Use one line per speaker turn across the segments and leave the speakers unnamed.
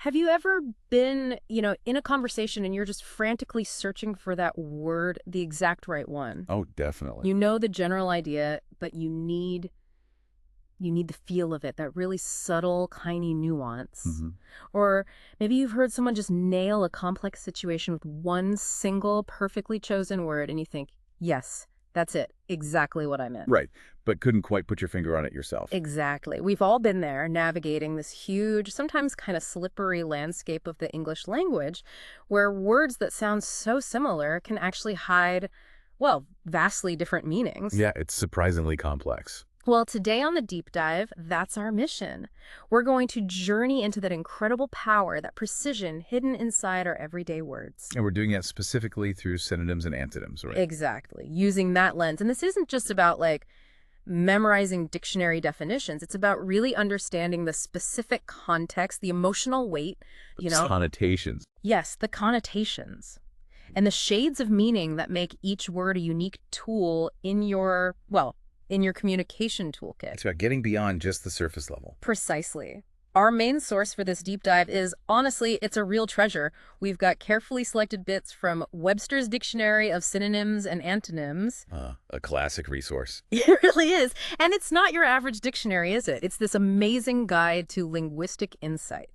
Have you ever been, in a conversation and you're just frantically searching for that word, the exact right one?
Oh, definitely.
You know the general idea, but you need the feel of it, that really subtle, tiny nuance.
hmm
Or maybe you've heard someone just nail a complex situation with one single, perfectly chosen word, and you think, yes, that's it, exactly what I meant.
Right, but couldn't quite put your finger on it yourself.
Exactly. We've all been there navigating this huge, sometimes kind of slippery landscape of the English language where words that sound so similar can actually hide, well, vastly different meanings.
Yeah, it's surprisingly complex.
Well, today on the deep dive, that's our mission. We're going to journey into that incredible power, that precision hidden inside our everyday words.
And we're doing that specifically through synonyms and antonyms, right?
Exactly. Using that lens. And this isn't just about memorizing dictionary definitions. It's about really understanding the specific context, the emotional weight,
Connotations.
yes, the connotations, and the shades of meaning that make each word a unique tool in your communication toolkit.
It's about getting beyond just the surface level.
Precisely. Our main source for this deep dive is, honestly, it's a real treasure. We've got carefully selected bits from Webster's Dictionary of Synonyms and Antonyms.
A classic resource.
It really is. And it's not your average dictionary, is it? It's this amazing guide to linguistic insight,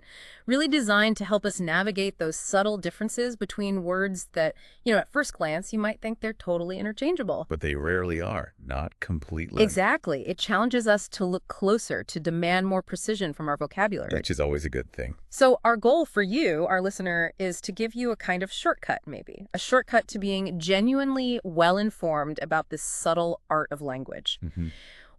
really designed to help us navigate those subtle differences between words that, at first glance, you might think they're totally interchangeable.
But they rarely are, not completely.
Exactly. It challenges us to look closer, to demand more precision from our vocabulary.
Which is always a good thing.
So our goal for you, our listener, is to give you a kind of shortcut, maybe. A shortcut to being genuinely well-informed about this subtle art of language.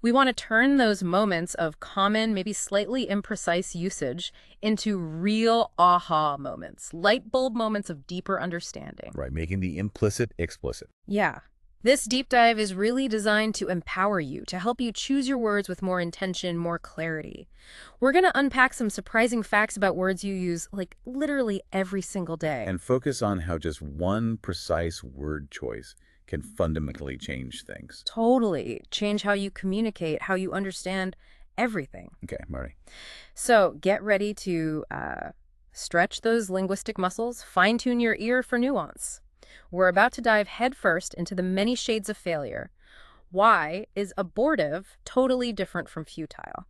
We want to turn those moments of common, maybe slightly imprecise usage into real aha moments, light bulb moments of deeper understanding.
Right, making the implicit explicit.
Yeah. This deep dive is really designed to empower you, to help you choose your words with more intention, more clarity. We're going to unpack some surprising facts about words you use, literally every single day.
And focus on how just one precise word choice can fundamentally change things.
Totally. Change how you communicate, how you understand everything.
Okay, Marty.
So get ready to stretch those linguistic muscles, fine-tune your ear for nuance. We're about to dive headfirst into the many shades of failure. Why is abortive totally different from futile?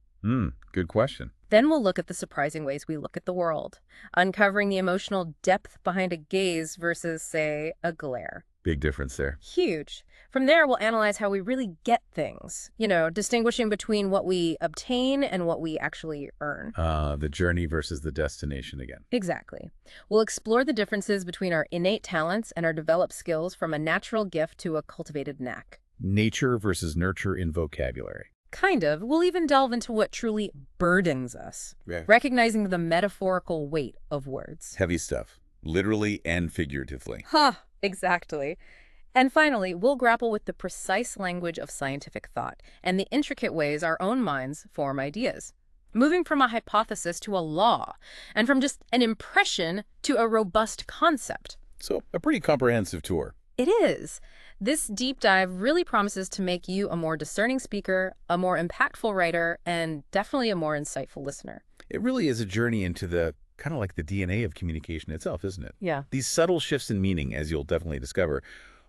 Good question.
Then we'll look at the surprising ways we look at the world, uncovering the emotional depth behind a gaze versus, say, a glare.
Big difference there.
Huge. From there, we'll analyze how we really get things, distinguishing between what we obtain and what we actually earn.
The journey versus the destination again.
Exactly. We'll explore the differences between our innate talents and our developed skills, from a natural gift to a cultivated knack.
Nature versus nurture in vocabulary.
Kind of. We'll even delve into what truly burdens us, recognizing the metaphorical weight of words.
Heavy stuff, literally and figuratively.
Exactly. And finally, we'll grapple with the precise language of scientific thought and the intricate ways our own minds form ideas, moving from a hypothesis to a law, and from just an impression to a robust concept.
So, a pretty comprehensive tour.
It is. This deep dive really promises to make you a more discerning speaker, a more impactful writer, and definitely a more insightful listener.
It really is a journey into the kind of like the DNA of communication itself, isn't it?
Yeah.
These subtle shifts in meaning, as you'll definitely discover,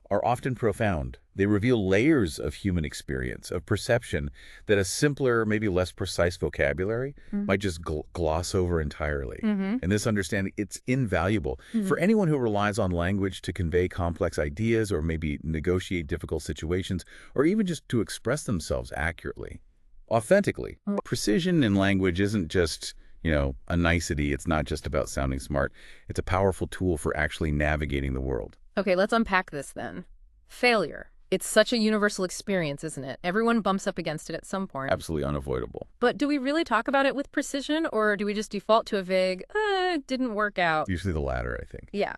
are often profound. They reveal layers of human experience, of perception, that a simpler, maybe less precise vocabulary might just gloss over entirely. And this understanding, it's invaluable for anyone who relies on language to convey complex ideas, or maybe negotiate difficult situations, or even just to express themselves accurately, authentically. Precision in language isn't just, a nicety. It's not just about sounding smart. It's a powerful tool for actually navigating the world.
Okay, let's unpack this then. Failure. It's such a universal experience, isn't it? Everyone bumps up against it at some point.
Absolutely unavoidable.
But do we really talk about it with precision, or do we just default to a vague, it didn't work out?
Usually the latter, I think.
Yeah.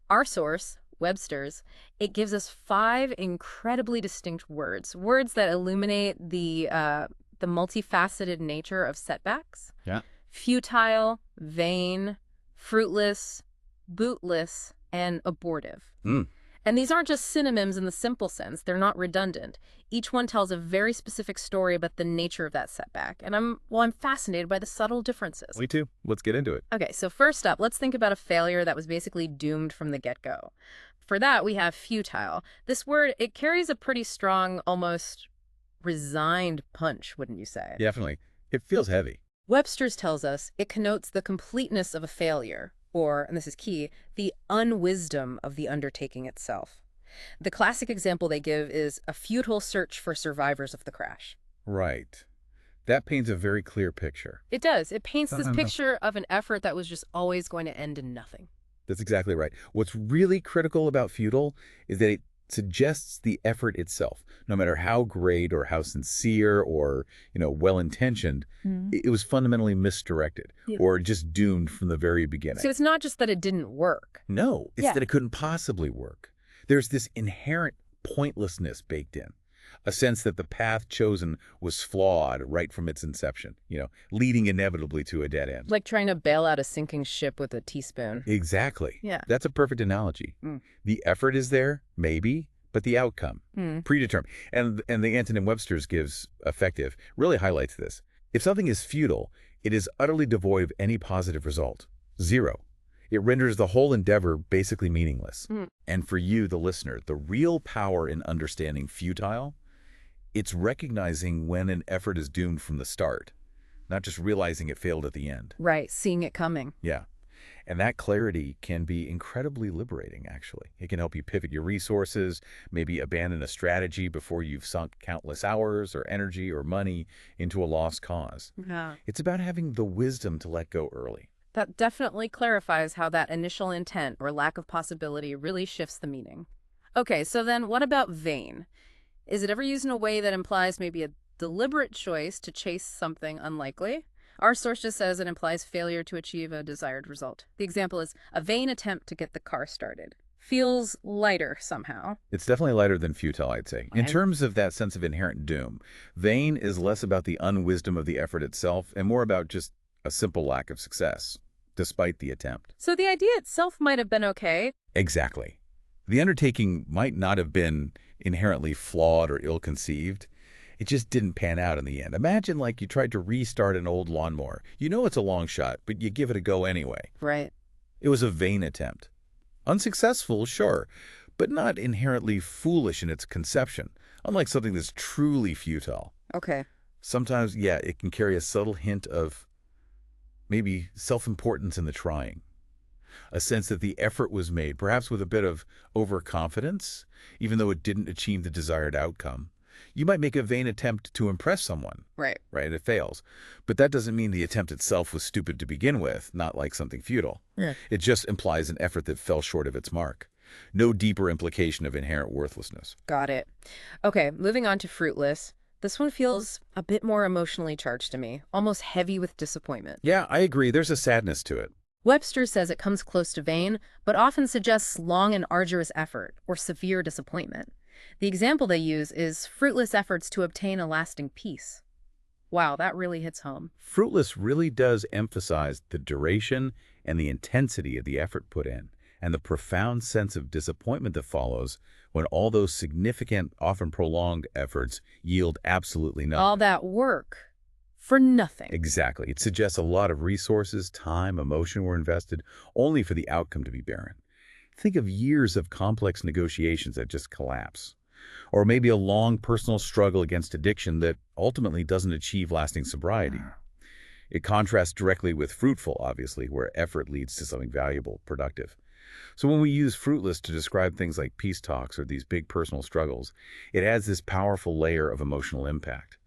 Our source, Webster's, it gives us 5 incredibly distinct words that illuminate the multifaceted nature of setbacks.
Yeah.
Futile, vain, fruitless, bootless, and abortive. And these aren't just synonyms in the simple sense. They're not redundant. Each one tells a very specific story about the nature of that setback. And I'm fascinated by the subtle differences.
Me too. Let's get into it.
Okay, so first up, let's think about a failure that was basically doomed from the get-go. For that, we have futile. This word, it carries a pretty strong, almost resigned punch, wouldn't you say?
Definitely. It feels heavy.
Webster's tells us it connotes the completeness of a failure, or, and this is key, the unwisdom of the undertaking itself. The classic example they give is a futile search for survivors of the crash.
Right. That paints a very clear picture.
It does. It paints this picture of an effort that was just always going to end in nothing.
That's exactly right. What's really critical about futile is that it suggests the effort itself. No matter how great or how sincere or, well-intentioned, it was fundamentally misdirected or just doomed from the very beginning.
So it's not just that it didn't work.
No, it's that it couldn't possibly work. There's this inherent pointlessness baked in, a sense that the path chosen was flawed right from its inception, leading inevitably to a dead end.
Like trying to bail out a sinking ship with a teaspoon.
Exactly.
Yeah.
That's a perfect analogy. The effort is there, maybe, but the outcome, predetermined. And the antonym Webster's gives, effective, really highlights this. If something is futile, it is utterly devoid of any positive result. Zero. It renders the whole endeavor basically meaningless. And for you, the listener, the real power in understanding futile, it's recognizing when an effort is doomed from the start, not just realizing it failed at the end.
Right, seeing it coming.
Yeah. And that clarity can be incredibly liberating, actually. It can help you pivot your resources, maybe abandon a strategy before you've sunk countless hours or energy or money into a lost cause.
Yeah.
It's about having the wisdom to let go early.
That definitely clarifies how that initial intent or lack of possibility really shifts the meaning. Okay, so then what about vain? Is it ever used in a way that implies maybe a deliberate choice to chase something unlikely? Our source just says it implies failure to achieve a desired result. The example is a vain attempt to get the car started. Feels lighter somehow.
It's definitely lighter than futile, I'd say. In terms of that sense of inherent doom, vain is less about the unwisdom of the effort itself and more about just a simple lack of success, despite the attempt.
So the idea itself might have been okay.
Exactly. The undertaking might not have been inherently flawed or ill-conceived. It just didn't pan out in the end. Imagine like you tried to restart an old lawnmower. You know it's a long shot, but you give it a go anyway.
Right.
It was a vain attempt. Unsuccessful, sure, but not inherently foolish in its conception, unlike something that's truly futile.
Okay.
Sometimes, it can carry a subtle hint of maybe self-importance in the trying. A sense that the effort was made, perhaps with a bit of overconfidence, even though it didn't achieve the desired outcome. You might make a vain attempt to impress someone.
Right.
Right, it fails. But that doesn't mean the attempt itself was stupid to begin with, not like something futile.
Yeah.
It just implies an effort that fell short of its mark. No deeper implication of inherent worthlessness.
Got it. Okay, moving on to fruitless. This one feels a bit more emotionally charged to me, almost heavy with disappointment.
Yeah, I agree. There's a sadness to it.
Webster says it comes close to vain, but often suggests long and arduous effort or severe disappointment. The example they use is fruitless efforts to obtain a lasting peace. Wow, that really hits home.
Fruitless really does emphasize the duration and the intensity of the effort put in, and the profound sense of disappointment that follows when all those significant, often prolonged efforts yield absolutely nothing.
All that work for nothing.
Exactly. It suggests a lot of resources, time, emotion were invested, only for the outcome to be barren. Think of years of complex negotiations that just collapse. Or maybe a long personal struggle against addiction that ultimately doesn't achieve lasting sobriety. It contrasts directly with fruitful, obviously, where effort leads to something valuable, productive. So when we use fruitless to describe things like peace talks or these big personal struggles, it adds this powerful layer of emotional impact.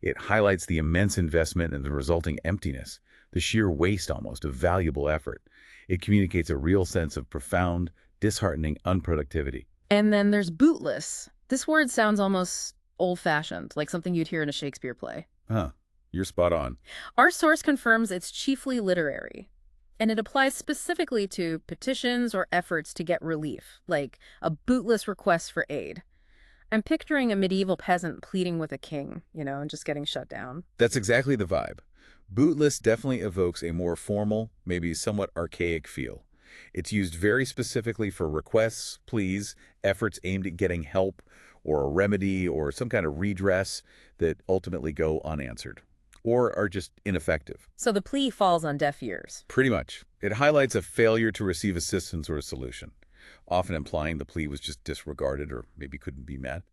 It highlights the immense investment and the resulting emptiness, the sheer waste almost of valuable effort. It communicates a real sense of profound, disheartening unproductivity.
And then there's bootless. This word sounds almost old-fashioned, like something you'd hear in a Shakespeare play.
Huh. You're spot on.
Our source confirms it's chiefly literary, and it applies specifically to petitions or efforts to get relief, like a bootless request for aid. I'm picturing a medieval peasant pleading with a king, and just getting shut down.
That's exactly the vibe. Bootless definitely evokes a more formal, maybe somewhat archaic feel. It's used very specifically for requests, pleas, efforts aimed at getting help or a remedy or some kind of redress that ultimately go unanswered or are just ineffective.
So the plea falls on deaf ears.
Pretty much. It highlights a failure to receive assistance or a solution, often implying the plea was just disregarded or maybe couldn't be met.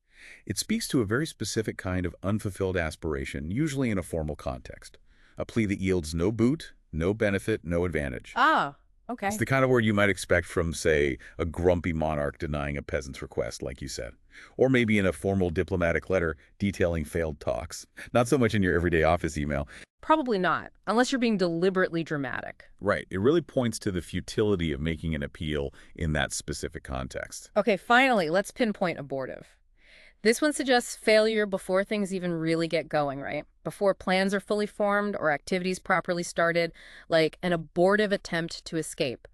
It speaks to a very specific kind of unfulfilled aspiration, usually in a formal context. A plea that yields no boot, no benefit, no advantage.
Ah, okay.
It's the kind of word you might expect from, say, a grumpy monarch denying a peasant's request, like you said. Or maybe in a formal diplomatic letter detailing failed talks. Not so much in your everyday office email.
Probably not, unless you're being deliberately dramatic.
Right. It really points to the futility of making an appeal in that specific context.
Okay, finally, let's pinpoint abortive. This one suggests failure before things even really get going, right? Before plans are fully formed or activities properly started, like an abortive attempt to escape.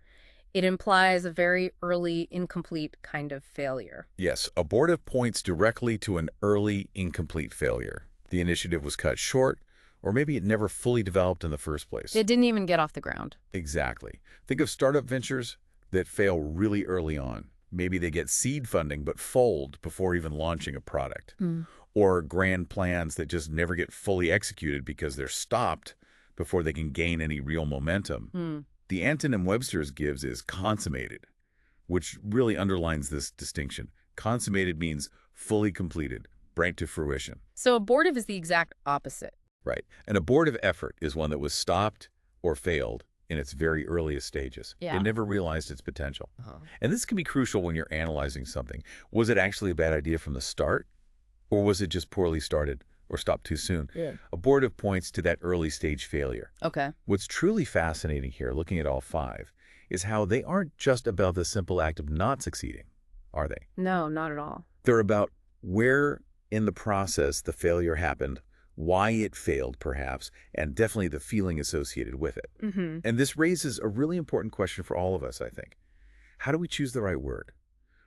It implies a very early, incomplete kind of failure.
Yes, abortive points directly to an early, incomplete failure. The initiative was cut short, or maybe it never fully developed in the first place.
It didn't even get off the ground.
Exactly. Think of startup ventures that fail really early on. Maybe they get seed funding but fold before even launching a product. Or grand plans that just never get fully executed because they're stopped before they can gain any real momentum. The antonym Webster's gives is consummated, which really underlines this distinction. Consummated means fully completed, brought to fruition.
So abortive is the exact opposite.
Right. An abortive effort is one that was stopped or failed in its very earliest stages.
Yeah.
It never realized its potential. And this can be crucial when you're analyzing something. Was it actually a bad idea from the start? Or was it just poorly started or stopped too soon?
Yeah.
Abortive points to that early stage failure.
Okay.
What's truly fascinating here, looking at all five, is how they aren't just about the simple act of not succeeding, are they?
No, not at all.
They're about where in the process the failure happened, why it failed, perhaps, and definitely the feeling associated with it. And this raises a really important question for all of us, I think. How do we choose the right word?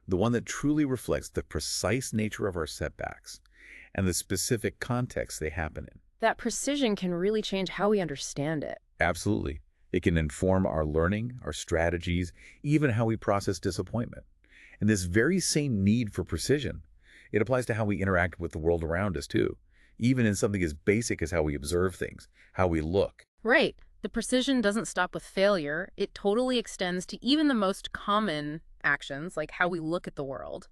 The one that truly reflects the precise nature of our setbacks and the specific context they happen in.
That precision can really change how we understand it.
Absolutely. It can inform our learning, our strategies, even how we process disappointment. And this very same need for precision, it applies to how we interact with the world around us, too. Even in something as basic as how we observe things, how we look.
Right. The precision doesn't stop with failure. It totally extends to even the most common actions, like how we look at the world.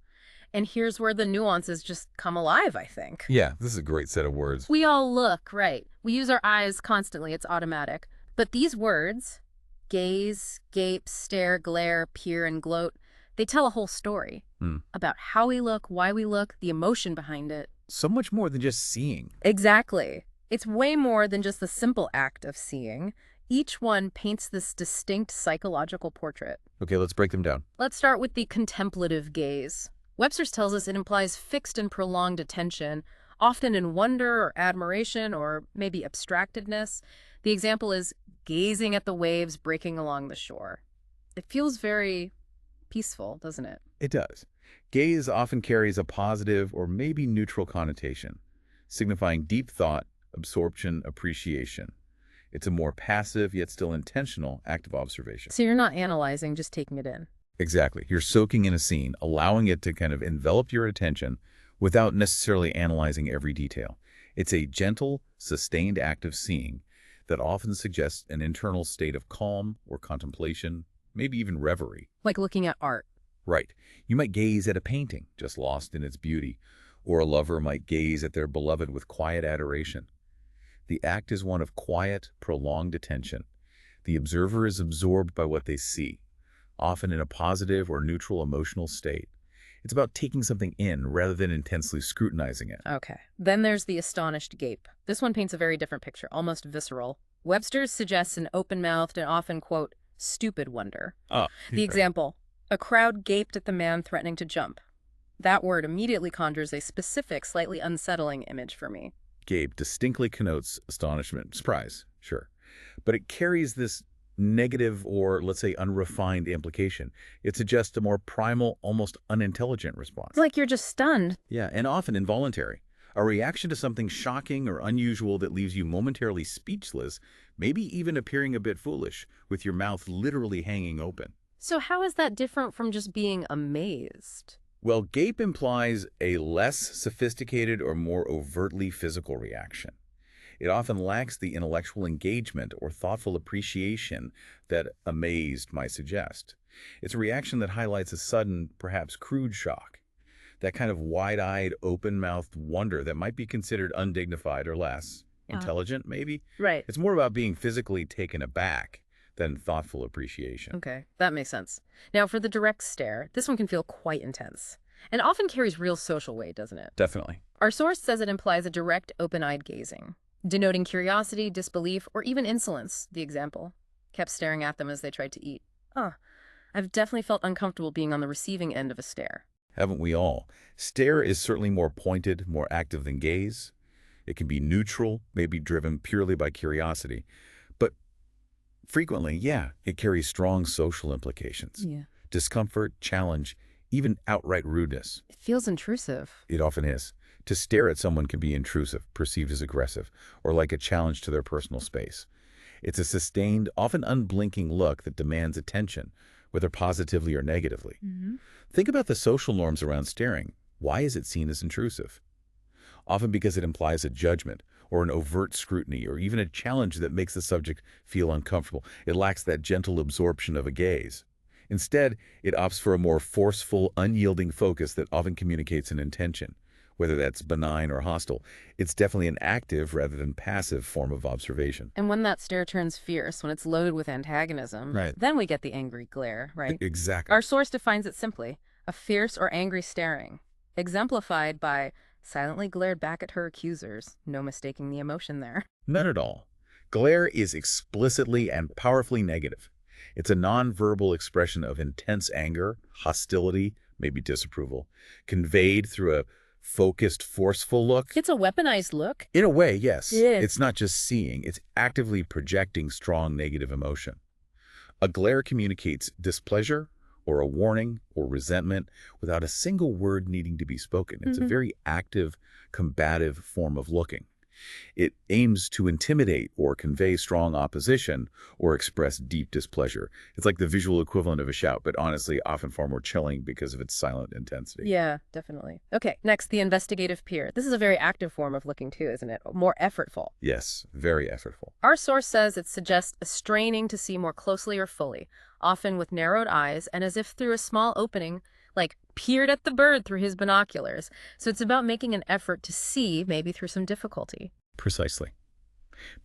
And here's where the nuances just come alive, I think.
Yeah, this is a great set of words.
We all look, right? We use our eyes constantly. It's automatic. But these words, gaze, gape, stare, glare, peer, and gloat, they tell a whole story about how we look, why we look, the emotion behind it.
So much more than just seeing.
Exactly. It's way more than just the simple act of seeing. Each one paints this distinct psychological portrait.
Okay, let's break them down.
Let's start with the contemplative gaze. Webster's tells us it implies fixed and prolonged attention, often in wonder or admiration or maybe abstractedness. The example is gazing at the waves breaking along the shore. It feels very peaceful, doesn't it?
It does. Gaze often carries a positive or maybe neutral connotation, signifying deep thought, absorption, appreciation. It's a more passive yet still intentional act of observation.
So you're not analyzing, just taking it in.
Exactly. You're soaking in a scene, allowing it to kind of envelop your attention without necessarily analyzing every detail. It's a gentle, sustained act of seeing that often suggests an internal state of calm or contemplation, maybe even reverie.
Like looking at art.
Right. You might gaze at a painting, just lost in its beauty, or a lover might gaze at their beloved with quiet adoration. The act is one of quiet, prolonged attention. The observer is absorbed by what they see, often in a positive or neutral emotional state. It's about taking something in rather than intensely scrutinizing it.
Okay. Then there's the astonished gape. This one paints a very different picture, almost visceral. Webster suggests an open-mouthed and often, quote, stupid wonder. The example, a crowd gaped at the man threatening to jump. That word immediately conjures a specific, slightly unsettling image for me.
Gape distinctly connotes astonishment, surprise, sure. But it carries this negative or, let's say, unrefined implication. It suggests a more primal, almost unintelligent response.
It's like you're just stunned.
Yeah, and often involuntary. A reaction to something shocking or unusual that leaves you momentarily speechless, maybe even appearing a bit foolish, with your mouth literally hanging open.
So how is that different from just being amazed?
Well, gape implies a less sophisticated or more overtly physical reaction. It often lacks the intellectual engagement or thoughtful appreciation that amazed might suggest. It's a reaction that highlights a sudden, perhaps crude shock, that kind of wide-eyed, open-mouthed wonder that might be considered undignified or less intelligent, maybe.
Right.
It's more about being physically taken aback than thoughtful appreciation.
Okay, that makes sense. Now, for the direct stare, this one can feel quite intense and often carries real social weight, doesn't it?
Definitely.
Our source says it implies a direct, open-eyed gazing, denoting curiosity, disbelief, or even insolence, the example. Kept staring at them as they tried to eat. I've definitely felt uncomfortable being on the receiving end of a stare.
Haven't we all? Stare is certainly more pointed, more active than gaze. It can be neutral, maybe driven purely by curiosity. But frequently, yeah, it carries strong social implications.
Yeah.
Discomfort, challenge, even outright rudeness.
It feels intrusive.
It often is. To stare at someone can be intrusive, perceived as aggressive, or like a challenge to their personal space. It's a sustained, often unblinking look that demands attention, whether positively or negatively. Think about the social norms around staring. Why is it seen as intrusive? Often because it implies a judgment, or an overt scrutiny, or even a challenge that makes the subject feel uncomfortable. It lacks that gentle absorption of a gaze. Instead, it opts for a more forceful, unyielding focus that often communicates an intention. Whether that's benign or hostile, it's definitely an active rather than passive form of observation.
And when that stare turns fierce, when it's loaded with antagonism,
Right.
then we get the angry glare, right?
Exactly.
Our source defines it simply, a fierce or angry staring, exemplified by silently glared back at her accusers, no mistaking the emotion there.
None at all. Glare is explicitly and powerfully negative. It's a nonverbal expression of intense anger, hostility, maybe disapproval, conveyed through a focused, forceful look.
It's a weaponized look.
In a way, yes.
Yeah.
It's not just seeing, it's actively projecting strong negative emotion. A glare communicates displeasure or a warning or resentment without a single word needing to be spoken. It's a very active, combative form of looking. It aims to intimidate or convey strong opposition or express deep displeasure. It's like the visual equivalent of a shout, but honestly often far more chilling because of its silent intensity.
Yeah, definitely. Okay, next, the investigative peer. This is a very active form of looking too, isn't it? More effortful.
Yes, very effortful.
Our source says it suggests a straining to see more closely or fully, often with narrowed eyes and as if through a small opening, like peered at the bird through his binoculars. So it's about making an effort to see, maybe through some difficulty.
Precisely.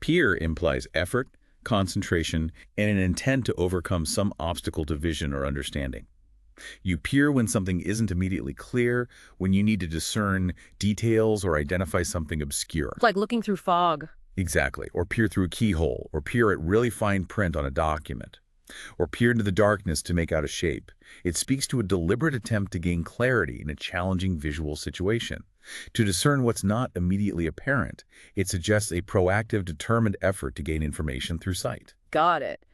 Peer implies effort, concentration, and an intent to overcome some obstacle to vision or understanding. You peer when something isn't immediately clear, when you need to discern details or identify something obscure.
It's like looking through fog.
Exactly. Or peer through a keyhole, or peer at really fine print on a document, or peer into the darkness to make out a shape. It speaks to a deliberate attempt to gain clarity in a challenging visual situation. To discern what's not immediately apparent, it suggests a proactive, determined effort to gain information through sight.
Got it.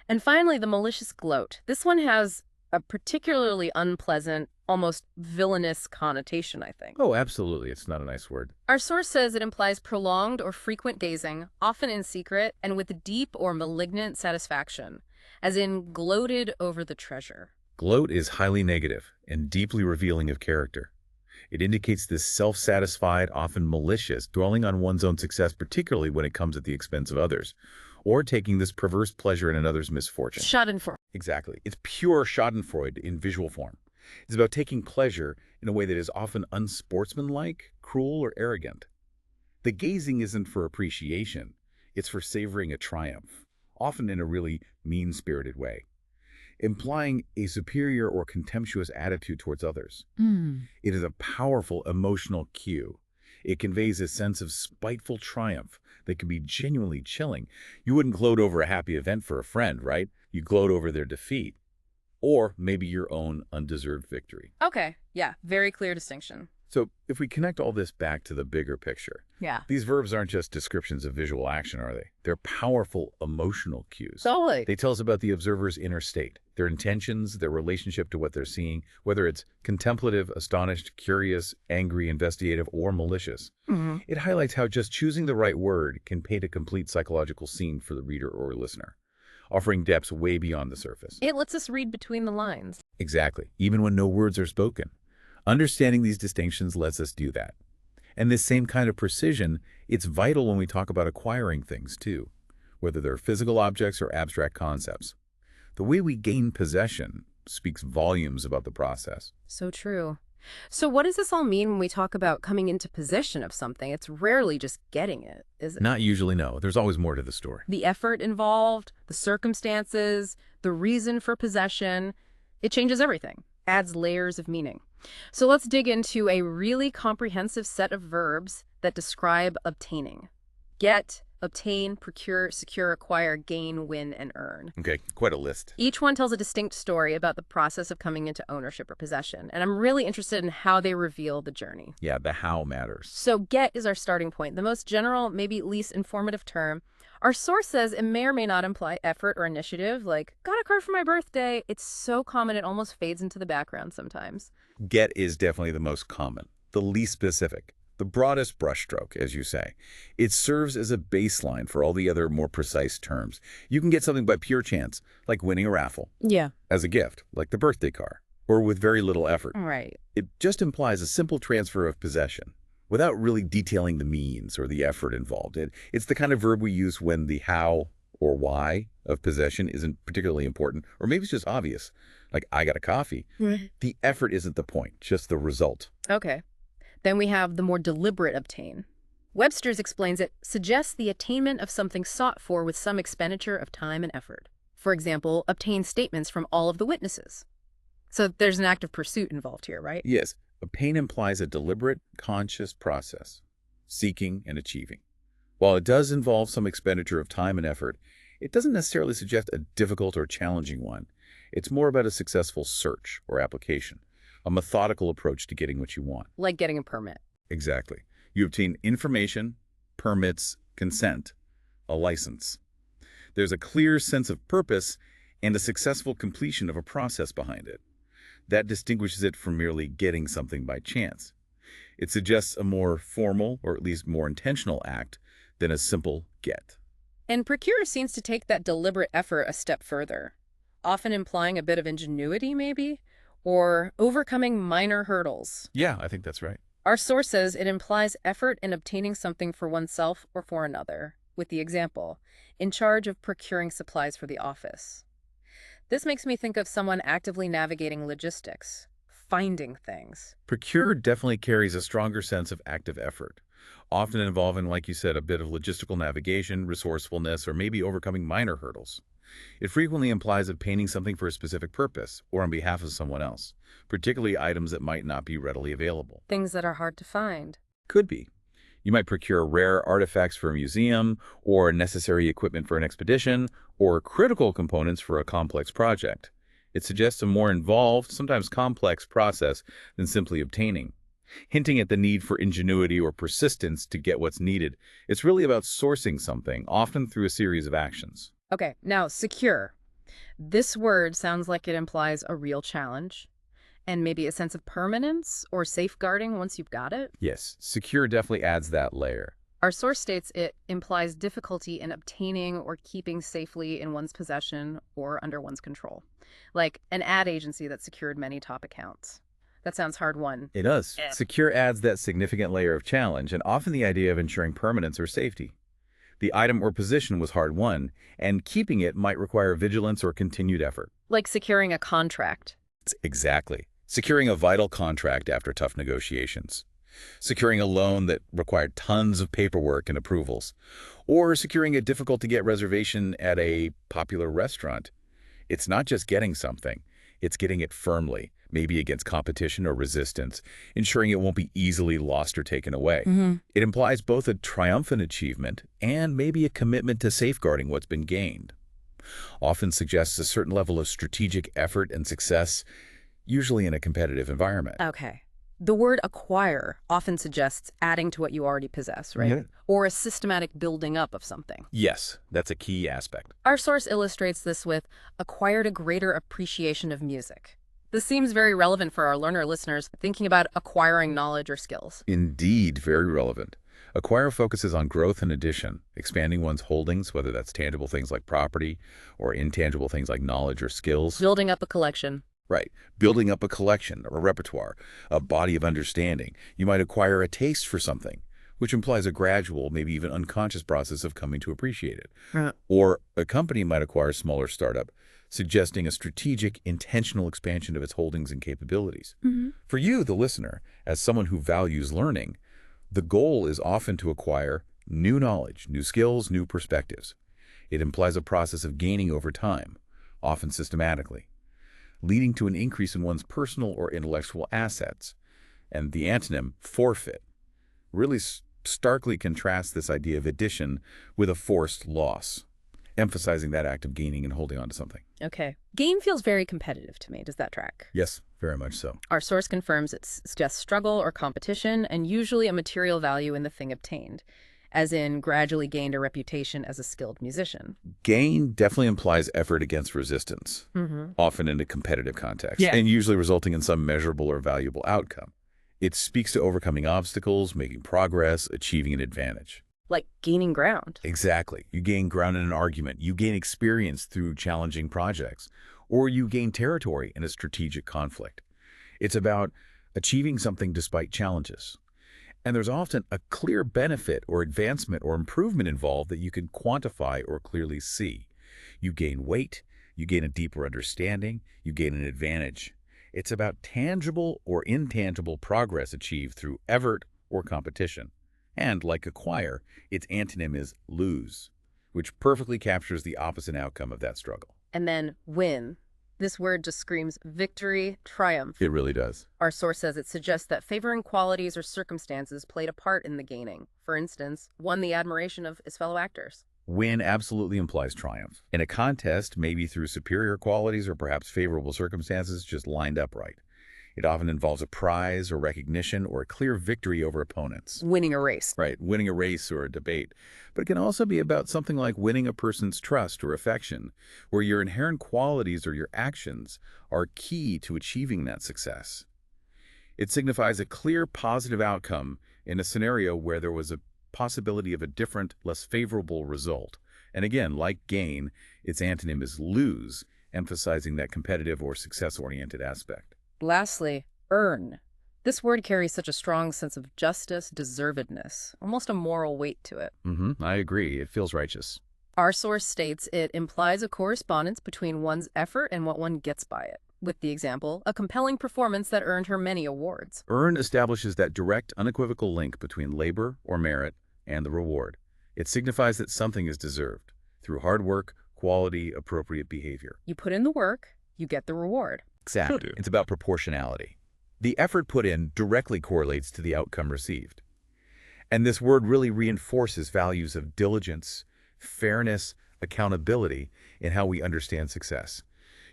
And finally, the malicious gloat. This one has a particularly unpleasant, almost villainous connotation, I think.
Oh, absolutely. It's not a nice word.
Our source says it implies prolonged or frequent gazing, often in secret and with deep or malignant satisfaction, as in gloated over the treasure.
Gloat is highly negative and deeply revealing of character. It indicates this self-satisfied, often malicious, dwelling on one's own success, particularly when it comes at the expense of others, or taking this perverse pleasure in another's misfortune.
Schadenfreude.
Exactly. It's pure Schadenfreude in visual form. It's about taking pleasure in a way that is often unsportsmanlike, cruel, or arrogant. The gazing isn't for appreciation. It's for savoring a triumph, often in a really mean-spirited way, implying a superior or contemptuous attitude towards others. It is a powerful emotional cue. It conveys a sense of spiteful triumph that can be genuinely chilling. You wouldn't gloat over a happy event for a friend, right? You gloat over their defeat, or maybe your own undeserved victory.
Okay, yeah, very clear distinction.
So if we connect all this back to the bigger picture,
Yeah.
these verbs aren't just descriptions of visual action, are they? They're powerful emotional cues.
Totally.
They tell us about the observer's inner state, their intentions, their relationship to what they're seeing, whether it's contemplative, astonished, curious, angry, investigative, or malicious. It highlights how just choosing the right word can paint a complete psychological scene for the reader or listener. offering depths way beyond the surface.
It lets us read between the lines.
Exactly, even when no words are spoken. Understanding these distinctions lets us do that. And this same kind of precision, it's vital when we talk about acquiring things, too, whether they're physical objects or abstract concepts. The way we gain possession speaks volumes about the process.
So true. So what does this all mean when we talk about coming into possession of something? It's rarely just getting it, is it?
Not usually, no. There's always more to the story.
The effort involved, the circumstances, the reason for possession, it changes everything, adds layers of meaning. So let's dig into a really comprehensive set of verbs that describe obtaining. Get, obtain, procure, secure, acquire, gain, win, and earn.
Okay, quite a list.
Each one tells a distinct story about the process of coming into ownership or possession, and I'm really interested in how they reveal the journey.
Yeah, the how matters.
So get is our starting point, the most general, maybe least informative term. Our source says it may or may not imply effort or initiative, like, got a card for my birthday. It's so common it almost fades into the background sometimes.
Get is definitely the most common, the least specific, the broadest brushstroke, as you say. It serves as a baseline for all the other more precise terms. You can get something by pure chance, like winning a raffle.
Yeah.
As a gift, like the birthday card, or with very little effort.
Right.
It just implies a simple transfer of possession, without really detailing the means or the effort involved. It's the kind of verb we use when the how or why of possession isn't particularly important, or maybe it's just obvious, like I got a coffee.
Right.
The effort isn't the point, just the result.
Okay. Then we have the more deliberate obtain. Webster's explains it suggests the attainment of something sought for with some expenditure of time and effort. For example, obtain statements from all of the witnesses. So there's an active pursuit involved here, right?
Yes, obtain implies a deliberate, conscious process, seeking and achieving. While it does involve some expenditure of time and effort, it doesn't necessarily suggest a difficult or challenging one. It's more about a successful search or application, a methodical approach to getting what you want.
Like getting a permit.
Exactly. You obtain information, permits, consent, a license. There's a clear sense of purpose and a successful completion of a process behind it. That distinguishes it from merely getting something by chance. It suggests a more formal, or at least more intentional act than a simple get.
And procure seems to take that deliberate effort a step further, often implying a bit of ingenuity, maybe, or overcoming minor hurdles.
Yeah, I think that's right.
Our source says it implies effort in obtaining something for oneself or for another, with the example, in charge of procuring supplies for the office. This makes me think of someone actively navigating logistics, finding things.
Procure definitely carries a stronger sense of active effort, often involving, like you said, a bit of logistical navigation, resourcefulness, or maybe overcoming minor hurdles. It frequently implies obtaining something for a specific purpose or on behalf of someone else, particularly items that might not be readily available.
Things that are hard to find.
Could be. You might procure rare artifacts for a museum, or necessary equipment for an expedition, or critical components for a complex project. It suggests a more involved, sometimes complex process than simply obtaining, hinting at the need for ingenuity or persistence to get what's needed. It's really about sourcing something, often through a series of actions.
Okay, now secure. This word sounds like it implies a real challenge and maybe a sense of permanence or safeguarding once you've got it.
Yes, secure definitely adds that layer.
Our source states it implies difficulty in obtaining or keeping safely in one's possession or under one's control, like an ad agency that secured many top accounts. That sounds hard-won.
It does.
Yeah.
Secure adds that significant layer of challenge and often the idea of ensuring permanence or safety. The item or position was hard-won, and keeping it might require vigilance or continued effort.
Like securing a contract.
Exactly. Securing a vital contract after tough negotiations. Securing a loan that required tons of paperwork and approvals. Or securing a difficult-to-get reservation at a popular restaurant. It's not just getting something. It's getting it firmly, maybe against competition or resistance, ensuring it won't be easily lost or taken away. It implies both a triumphant achievement and maybe a commitment to safeguarding what's been gained. Often suggests a certain level of strategic effort and success, usually in a competitive environment.
Okay. The word acquire often suggests adding to what you already possess, right?
Yeah.
Or a systematic building up of something.
Yes, that's a key aspect.
Our source illustrates this with acquired a greater appreciation of music. This seems very relevant for our learner listeners thinking about acquiring knowledge or skills.
Indeed, very relevant. Acquire focuses on growth and addition, expanding one's holdings, whether that's tangible things like property or intangible things like knowledge or skills.
Building up a collection.
Right. Building up a collection or a repertoire, a body of understanding. You might acquire a taste for something, which implies a gradual, maybe even unconscious process of coming to appreciate it.
Right.
Or a company might acquire a smaller startup, suggesting a strategic, intentional expansion of its holdings and capabilities. For you, the listener, as someone who values learning, the goal is often to acquire new knowledge, new skills, new perspectives. It implies a process of gaining over time, often systematically, leading to an increase in one's personal or intellectual assets. And the antonym, forfeit, really starkly contrasts this idea of addition with a forced loss, emphasizing that act of gaining and holding on to something.
Okay. Gain feels very competitive to me. Does that track?
Yes, very much so.
Our source confirms it suggests struggle or competition, and usually a material value in the thing obtained, as in gradually gained a reputation as a skilled musician.
Gain definitely implies effort against resistance, often in a competitive context, and usually resulting in some measurable or valuable outcome. It speaks to overcoming obstacles, making progress, achieving an advantage.
Like gaining ground.
Exactly. You gain ground in an argument. You gain experience through challenging projects, or you gain territory in a strategic conflict. It's about achieving something despite challenges. And there's often a clear benefit or advancement or improvement involved that you can quantify or clearly see. You gain weight, you gain a deeper understanding, you gain an advantage. It's about tangible or intangible progress achieved through effort or competition. And, like acquire, its antonym is lose, which perfectly captures the opposite outcome of that struggle.
And then win. This word just screams victory, triumph.
It really does.
Our source says it suggests that favoring qualities or circumstances played a part in the gaining. For instance, won the admiration of his fellow actors.
Win absolutely implies triumph. In a contest, maybe through superior qualities or perhaps favorable circumstances just lined up right. It often involves a prize or recognition or a clear victory over opponents.
Winning a race.
Right, winning a race or a debate. But it can also be about something like winning a person's trust or affection, where your inherent qualities or your actions are key to achieving that success. It signifies a clear positive outcome in a scenario where there was a possibility of a different, less favorable result. And again, like gain, its antonym is lose, emphasizing that competitive or success-oriented aspect.
Lastly, earn. This word carries such a strong sense of justice, deservedness, almost a moral weight to it.
I agree. It feels righteous.
Our source states it implies a correspondence between one's effort and what one gets by it. With the example, a compelling performance that earned her many awards.
Earn establishes that direct, unequivocal link between labor or merit and the reward. It signifies that something is deserved through hard work, quality, appropriate behavior.
You put in the work, you get the reward.
Exactly. It's about proportionality. The effort put in directly correlates to the outcome received. And this word really reinforces values of diligence, fairness, accountability in how we understand success.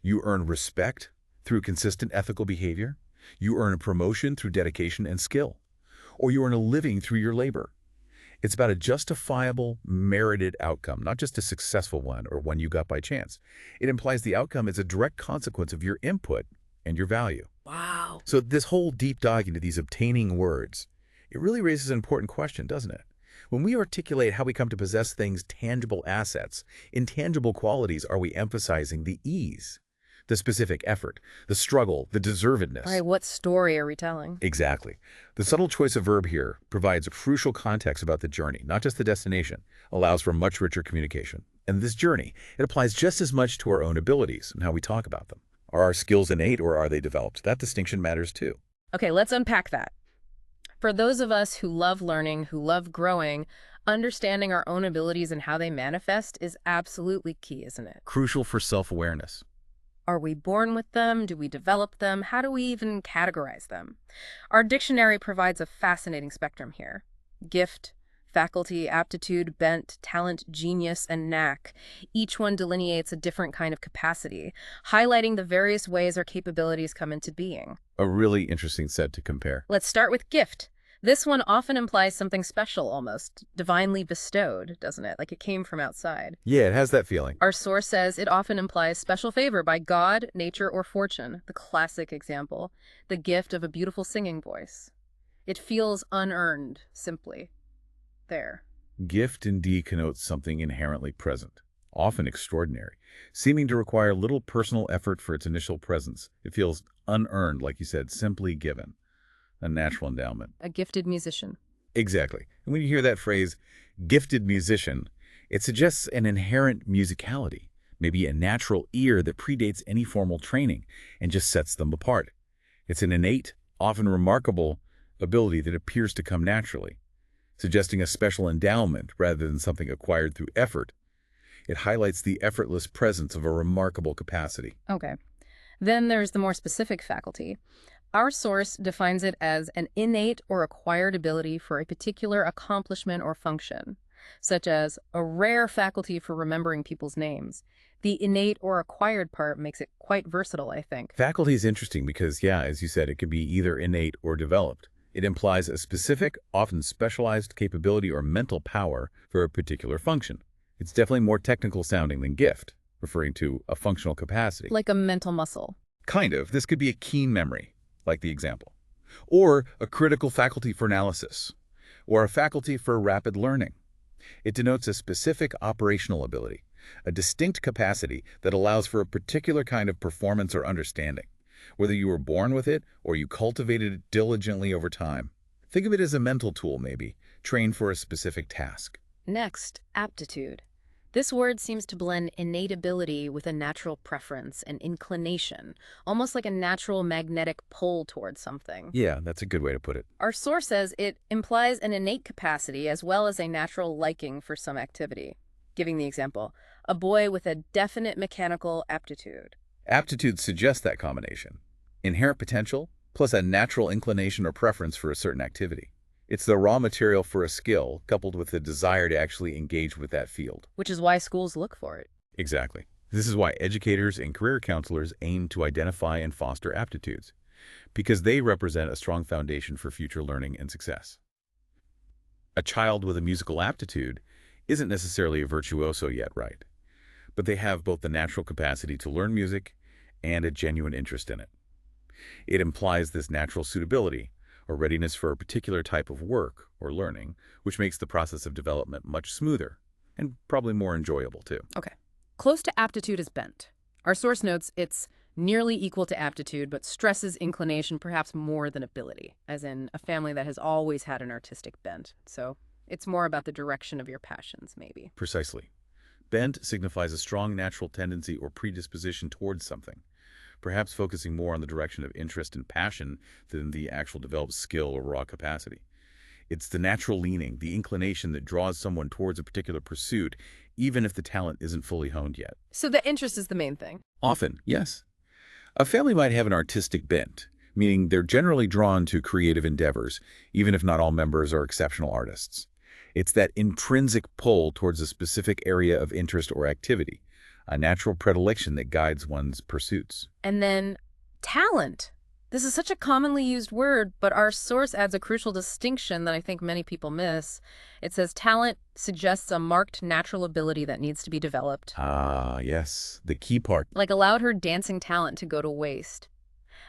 You earn respect through consistent ethical behavior. You earn a promotion through dedication and skill. Or you earn a living through your labor. It's about a justifiable, merited outcome, not just a successful one or one you got by chance. It implies the outcome is a direct consequence of your input and your value.
Wow.
So this whole deep dive into these obtaining words, it really raises an important question, doesn't it? When we articulate how we come to possess things, tangible assets, intangible qualities, are we emphasizing the ease, the specific effort, the struggle, the deservedness?
Right, what story are we telling?
Exactly. The subtle choice of verb here provides a crucial context about the journey, not just the destination, allows for much richer communication. And this journey, it applies just as much to our own abilities and how we talk about them. Are our skills innate or are they developed? That distinction matters too.
Okay, let's unpack that. For those of us who love learning, who love growing, understanding our own abilities and how they manifest is absolutely key, isn't it?
Crucial for self-awareness.
Are we born with them? Do we develop them? How do we even categorize them? Our dictionary provides a fascinating spectrum here. Gift, faculty, aptitude, bent, talent, genius, and knack. Each one delineates a different kind of capacity, highlighting the various ways our capabilities come into being.
A really interesting set to compare.
Let's start with gift. This one often implies something special almost, divinely bestowed, doesn't it? Like it came from outside.
Yeah, it has that feeling.
Our source says it often implies special favor by God, nature, or fortune. The classic example, the gift of a beautiful singing voice. It feels unearned, simply. there.
Gift indeed connotes something inherently present, often extraordinary, seeming to require little personal effort for its initial presence. It feels unearned, like you said, simply given, a natural endowment.
A gifted musician.
Exactly. And when you hear that phrase, gifted musician, it suggests an inherent musicality, maybe a natural ear that predates any formal training and just sets them apart. It's an innate, often remarkable ability that appears to come naturally, suggesting a special endowment rather than something acquired through effort. It highlights the effortless presence of a remarkable capacity.
Okay. Then there's the more specific faculty. Our source defines it as an innate or acquired ability for a particular accomplishment or function, such as a rare faculty for remembering people's names. The innate or acquired part makes it quite versatile, I think.
Faculty is interesting because, yeah, as you said, it can be either innate or developed. It implies a specific, often specialized capability or mental power for a particular function. It's definitely more technical sounding than gift, referring to a functional capacity.
Like a mental muscle.
Kind of. This could be a keen memory, like the example, or a critical faculty for analysis, or a faculty for rapid learning. It denotes a specific operational ability, a distinct capacity that allows for a particular kind of performance or understanding, whether you were born with it or you cultivated it diligently over time. Think of it as a mental tool, maybe, trained for a specific task.
Next, aptitude. This word seems to blend innate ability with a natural preference and inclination, almost like a natural magnetic pull towards something.
Yeah, that's a good way to put it.
Our source says it implies an innate capacity as well as a natural liking for some activity. Giving the example, a boy with a definite mechanical aptitude.
Aptitude suggests that combination. Inherent potential plus a natural inclination or preference for a certain activity. It's the raw material for a skill coupled with the desire to actually engage with that field.
Which is why schools look for it.
Exactly. This is why educators and career counselors aim to identify and foster aptitudes, because they represent a strong foundation for future learning and success. A child with a musical aptitude isn't necessarily a virtuoso yet, right? But they have both the natural capacity to learn music and a genuine interest in it. It implies this natural suitability, or readiness for a particular type of work or learning, which makes the process of development much smoother and probably more enjoyable too.
Okay. Close to aptitude is bent. Our source notes it's nearly equal to aptitude, but stresses inclination perhaps more than ability, as in a family that has always had an artistic bent. So it's more about the direction of your passions, maybe.
Precisely. Bent signifies a strong natural tendency or predisposition towards something, perhaps focusing more on the direction of interest and passion than the actual developed skill or raw capacity. It's the natural leaning, the inclination that draws someone towards a particular pursuit, even if the talent isn't fully honed yet.
So the interest is the main thing.
Often, yes. A family might have an artistic bent, meaning they're generally drawn to creative endeavors, even if not all members are exceptional artists. It's that intrinsic pull towards a specific area of interest or activity, a natural predilection that guides one's pursuits.
And then talent. This is such a commonly used word, but our source adds a crucial distinction that I think many people miss. It says talent suggests a marked natural ability that needs to be developed.
Ah, yes, the key part.
Like allowed her dancing talent to go to waste.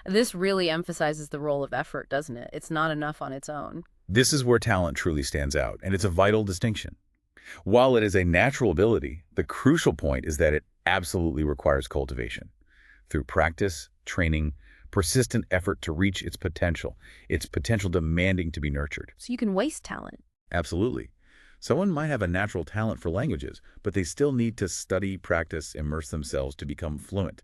This really emphasizes the role of effort, doesn't it? It's not enough on its own.
This is where talent truly stands out, and it's a vital distinction. While it is a natural ability, the crucial point is that it absolutely requires cultivation. Through practice, training, persistent effort to reach its potential demanding to be nurtured.
So you can waste talent.
Absolutely. Someone might have a natural talent for languages, but they still need to study, practice, immerse themselves to become fluent.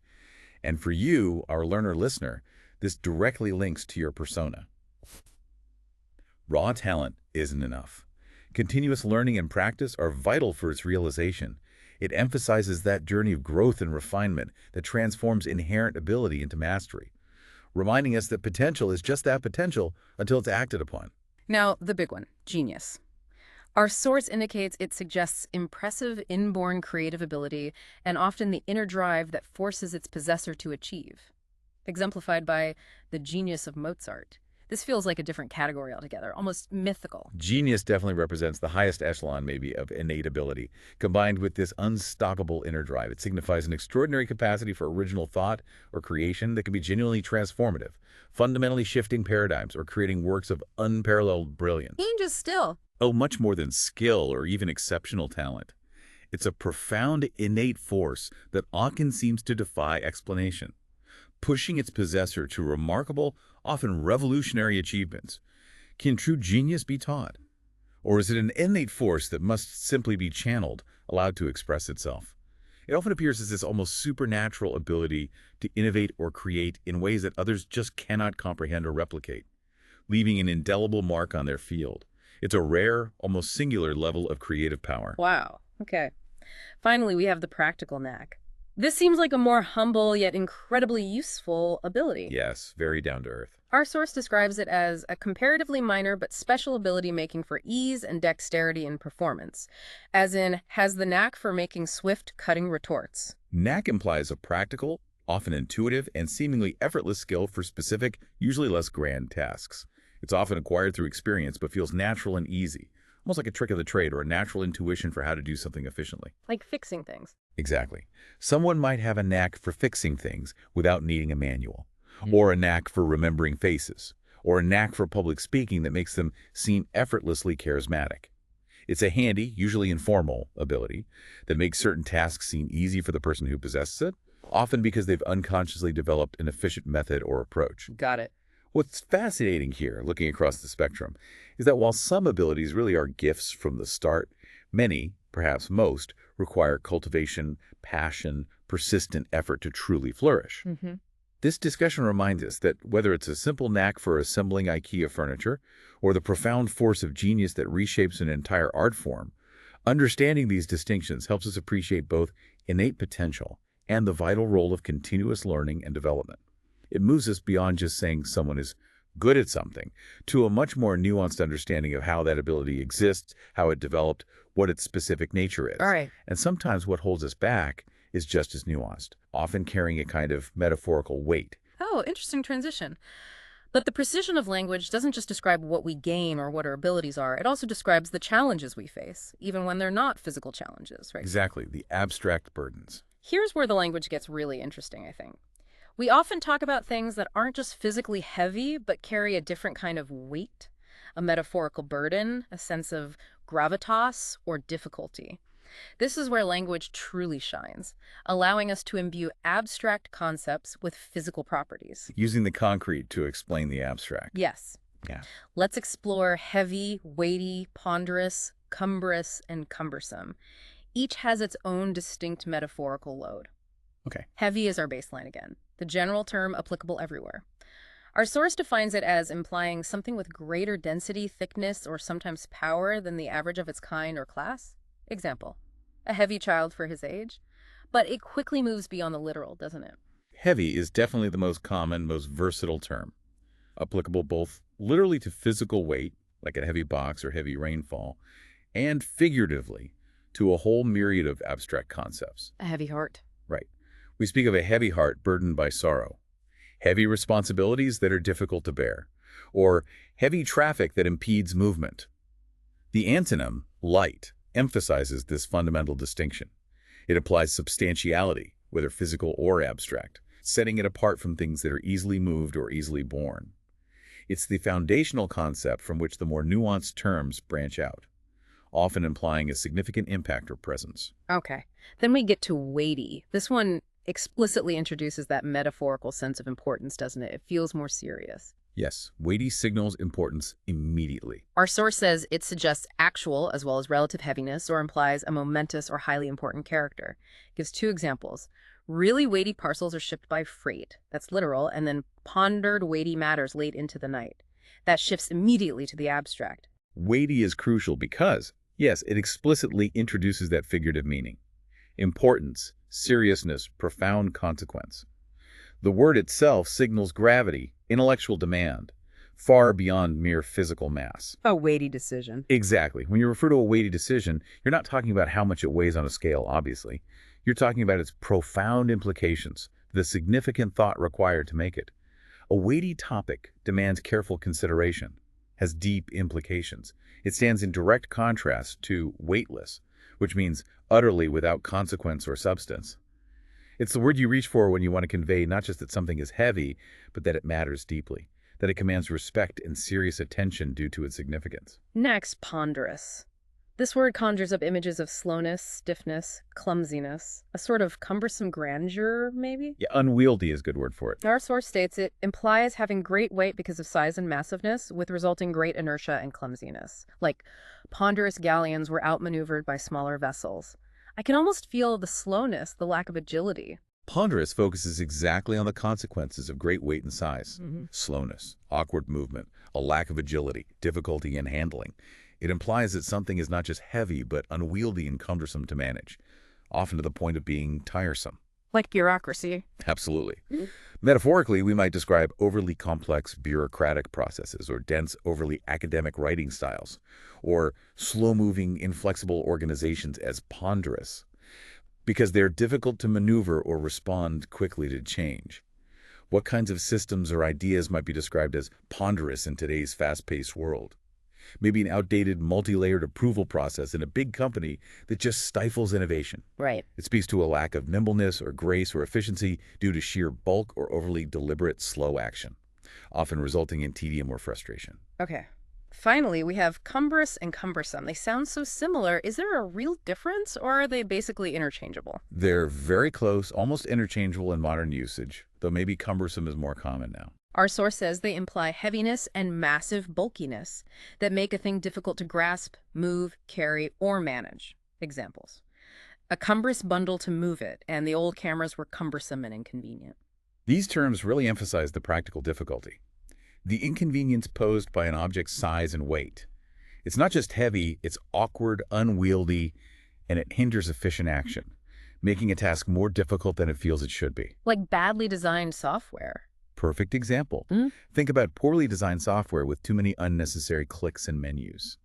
And for you, our learner-listener, this directly links to your persona. Raw talent isn't enough. Continuous learning and practice are vital for its realization. It emphasizes that journey of growth and refinement that transforms inherent ability into mastery, reminding us that potential is just that potential until it's acted upon.
Now, the big one, genius. Our source indicates it suggests impressive inborn creative ability and often the inner drive that forces its possessor to achieve. Exemplified by the genius of Mozart. This feels like a different category altogether, almost mythical.
Genius definitely represents the highest echelon, maybe, of innate ability. Combined with this unstoppable inner drive, it signifies an extraordinary capacity for original thought or creation that can be genuinely transformative, fundamentally shifting paradigms or creating works of unparalleled brilliance.
Changes still.
Oh, much more than skill or even exceptional talent. It's a profound innate force that often seems to defy explanation, pushing its possessor to remarkable, often revolutionary achievements. Can true genius be taught? Or is it an innate force that must simply be channeled, allowed to express itself? It often appears as this almost supernatural ability to innovate or create in ways that others just cannot comprehend or replicate, leaving an indelible mark on their field. It's a rare, almost singular level of creative power.
Wow. Okay. Finally, we have the practical knack. This seems like a more humble yet incredibly useful ability.
Yes, very down to earth.
Our source describes it as a comparatively minor but special ability making for ease and dexterity in performance, as in, has the knack for making swift cutting retorts.
Knack implies a practical, often intuitive, and seemingly effortless skill for specific, usually less grand tasks. It's often acquired through experience but feels natural and easy, almost like a trick of the trade or a natural intuition for how to do something efficiently.
Like fixing things.
Exactly. Someone might have a knack for fixing things without needing a manual, or a knack for remembering faces, or a knack for public speaking that makes them seem effortlessly charismatic. It's a handy, usually informal, ability that makes certain tasks seem easy for the person who possesses it, often because they've unconsciously developed an efficient method or approach.
Got it.
What's fascinating here, looking across the spectrum, is that while some abilities really are gifts from the start, many, perhaps most, require cultivation, passion, persistent effort to truly flourish. This discussion reminds us that whether it's a simple knack for assembling IKEA furniture or the profound force of genius that reshapes an entire art form, understanding these distinctions helps us appreciate both innate potential and the vital role of continuous learning and development. It moves us beyond just saying someone is good at something to a much more nuanced understanding of how that ability exists, how it developed, what its specific nature is.
All right.
And sometimes what holds us back is just as nuanced, often carrying a kind of metaphorical weight.
Oh, interesting transition. But the precision of language doesn't just describe what we gain or what our abilities are. It also describes the challenges we face, even when they're not physical challenges, right?
Exactly, the abstract burdens.
Here's where the language gets really interesting, I think. We often talk about things that aren't just physically heavy, but carry a different kind of weight, a metaphorical burden, a sense of gravitas or difficulty. This is where language truly shines, allowing us to imbue abstract concepts with physical properties.
Using the concrete to explain the abstract.
Yes.
Yeah.
Let's explore heavy, weighty, ponderous, cumbrous, and cumbersome. Each has its own distinct metaphorical load.
Okay.
Heavy is our baseline again, the general term applicable everywhere. Our source defines it as implying something with greater density, thickness, or sometimes power than the average of its kind or class. Example, a heavy child for his age. But it quickly moves beyond the literal, doesn't it?
Heavy is definitely the most common, most versatile term, applicable both literally to physical weight, like a heavy box or heavy rainfall, and figuratively to a whole myriad of abstract concepts.
A heavy heart.
Right. We speak of a heavy heart burdened by sorrow, heavy responsibilities that are difficult to bear, or heavy traffic that impedes movement. The antonym, light, emphasizes this fundamental distinction. It applies substantiality, whether physical or abstract, setting it apart from things that are easily moved or easily borne. It's the foundational concept from which the more nuanced terms branch out, often implying a significant impact or presence.
Okay. Then we get to weighty. This one explicitly introduces that metaphorical sense of importance, doesn't it? It feels more serious.
Yes, weighty signals importance immediately.
Our source says it suggests actual as well as relative heaviness or implies a momentous or highly important character. It gives two examples. Really weighty parcels are shipped by freight. That's literal. And then pondered weighty matters late into the night. That shifts immediately to the abstract.
Weighty is crucial because, yes, it explicitly introduces that figurative meaning. Importance, seriousness, profound consequence. The word itself signals gravity, intellectual demand, far beyond mere physical mass.
A weighty decision.
Exactly. When you refer to a weighty decision, you're not talking about how much it weighs on a scale, obviously. You're talking about its profound implications, the significant thought required to make it. A weighty topic demands careful consideration, has deep implications. It stands in direct contrast to weightless, which means utterly without consequence or substance. It's the word you reach for when you want to convey not just that something is heavy, but that it matters deeply, that it commands respect and serious attention due to its significance.
Next, ponderous. This word conjures up images of slowness, stiffness, clumsiness, a sort of cumbersome grandeur, maybe?
Yeah, unwieldy is a good word for it.
Our source states it implies having great weight because of size and massiveness, with resulting great inertia and clumsiness. Like, ponderous galleons were outmaneuvered by smaller vessels. I can almost feel the slowness, the lack of agility.
Ponderous focuses exactly on the consequences of great weight and size.
Mm-hmm.
Slowness, awkward movement, a lack of agility, difficulty in handling. It implies that something is not just heavy, but unwieldy and cumbersome to manage, often to the point of being tiresome.
Like bureaucracy.
Absolutely. Metaphorically, we might describe overly complex bureaucratic processes or dense, overly academic writing styles, or slow-moving, inflexible organizations as ponderous, because they're difficult to maneuver or respond quickly to change. What kinds of systems or ideas might be described as ponderous in today's fast-paced world? Maybe an outdated, multi-layered approval process in a big company that just stifles innovation.
Right.
It speaks to a lack of nimbleness or grace or efficiency due to sheer bulk or overly deliberate, slow action, often resulting in tedium or frustration.
Okay. Finally, we have cumbrous and cumbersome. They sound so similar. Is there a real difference, or are they basically interchangeable?
They're very close, almost interchangeable in modern usage, though maybe cumbersome is more common now.
Our source says they imply heaviness and massive bulkiness that make a thing difficult to grasp, move, carry, or manage. Examples. A cumbrous bundle to move it, and the old cameras were cumbersome and inconvenient.
These terms really emphasize the practical difficulty, the inconvenience posed by an object's size and weight. It's not just heavy, it's awkward, unwieldy, and it hinders efficient action, making a task more difficult than it feels it should be.
Like badly designed software.
Perfect example. Think about poorly designed software with too many unnecessary clicks and menus,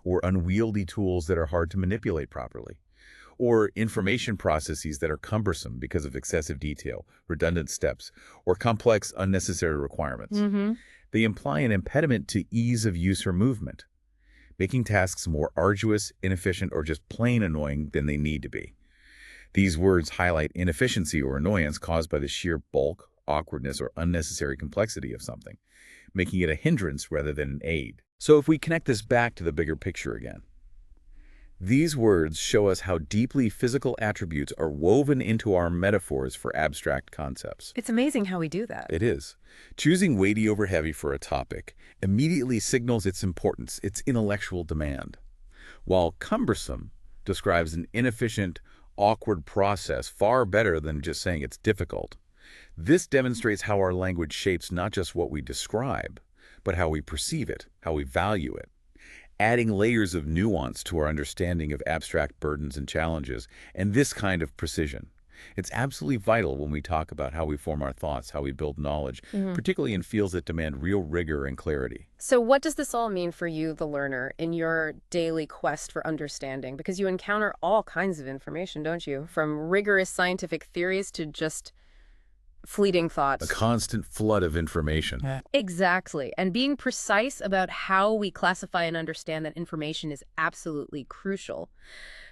or unwieldy tools that are hard to manipulate properly, or information processes that are cumbersome because of excessive detail, redundant steps, or complex unnecessary requirements. They imply an impediment to ease of use or movement, making tasks more arduous, inefficient, or just plain annoying than they need to be. These words highlight inefficiency or annoyance caused by the sheer bulk, awkwardness, or unnecessary complexity of something, making it a hindrance rather than an aid. So if we connect this back to the bigger picture again, these words show us how deeply physical attributes are woven into our metaphors for abstract concepts.
It's amazing how we do that.
It is. Choosing weighty over heavy for a topic immediately signals its importance, its intellectual demand, while cumbersome describes an inefficient, awkward process far better than just saying it's difficult. This demonstrates how our language shapes not just what we describe, but how we perceive it, how we value it, adding layers of nuance to our understanding of abstract burdens and challenges, and this kind of precision. It's absolutely vital when we talk about how we form our thoughts, how we build knowledge, particularly in fields that demand real rigor and clarity.
So what does this all mean for you, the learner, in your daily quest for understanding? Because you encounter all kinds of information, don't you? From rigorous scientific theories to just fleeting thoughts.
A constant flood of information.
Exactly. And being precise about how we classify and understand that information is absolutely crucial.